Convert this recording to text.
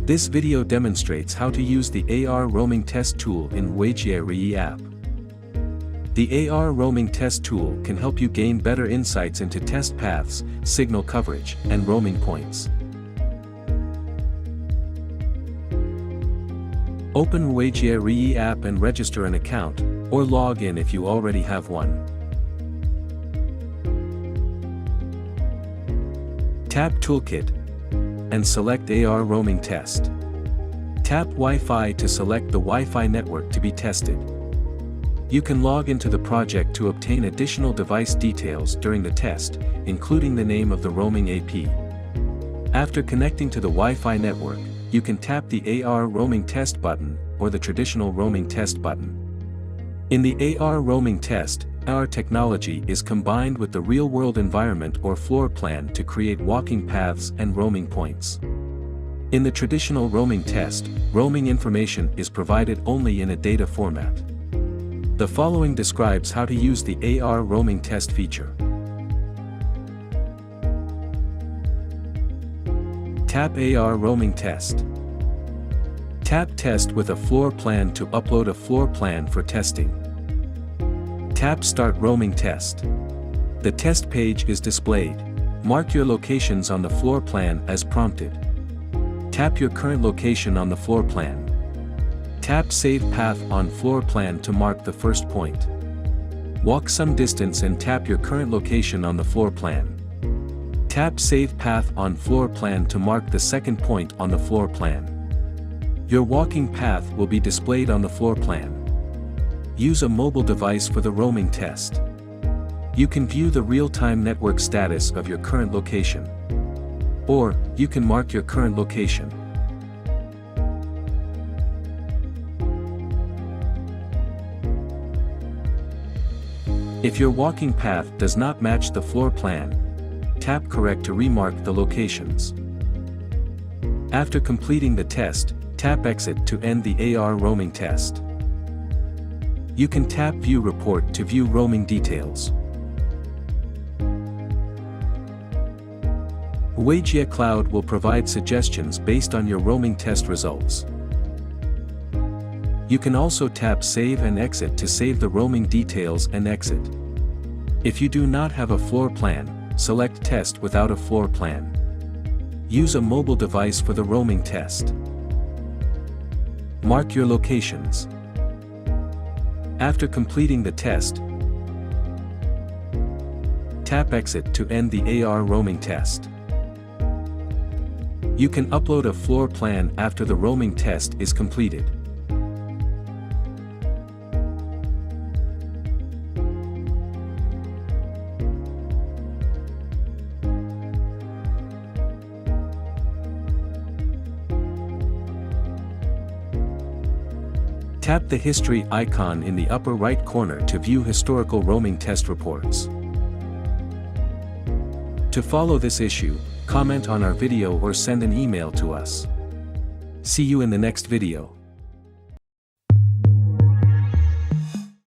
This video demonstrates how to use the AR roaming test tool in Ruijie Reyee app. The AR roaming test tool can help you gain better insights into test paths, signal coverage, and roaming points. Open Ruijie Reyee app and register an account, or log in if you already have one. Tap Toolkit and select AR roaming test. Tap Wi-Fi to select the Wi-Fi network to be tested. You can log into the project to obtain additional device details during the test, including the name of the roaming AP. After connecting to the Wi-Fi network, you can tap the AR roaming test button or the traditional roaming test button. In the AR roaming test, our technology is combined with the real-world environment or floor plan to create walking paths and roaming points. In the traditional roaming test, roaming information is provided only in a data format. The following describes how to use the AR roaming test feature. Tap AR roaming test. Tap Test with a floor plan to upload a floor plan for testing. Tap Start Roaming Test. The test page is displayed. Mark your locations on the floor plan as prompted. Tap your current location on the floor plan. Tap Save Path on floor plan to mark the first point. Walk some distance and tap your current location on the floor plan. Tap Save Path on floor plan to mark the second point on the floor plan. Your walking path will be displayed on the floor plan. Use a mobile device for the roaming test. You can view the real-time network status of your current location. Or, you can mark your current location. If your walking path does not match the floor plan, tap Correct to remark the locations. After completing the test, tap Exit to end the AR roaming test. You can tap View Report to view roaming details. Ruijie Cloud will provide suggestions based on your roaming test results. You can also tap Save and Exit to save the roaming details and exit. If you do not have a floor plan, select Test without a floor plan. Use a mobile device for the roaming test. Mark your locations. After completing the test, tap Exit to end the AR roaming test. You can upload a floor plan after the roaming test is completed. Tap the History icon in the upper right corner to view historical roaming test reports. To follow this issue, comment on our video or send an email to us. See you in the next video.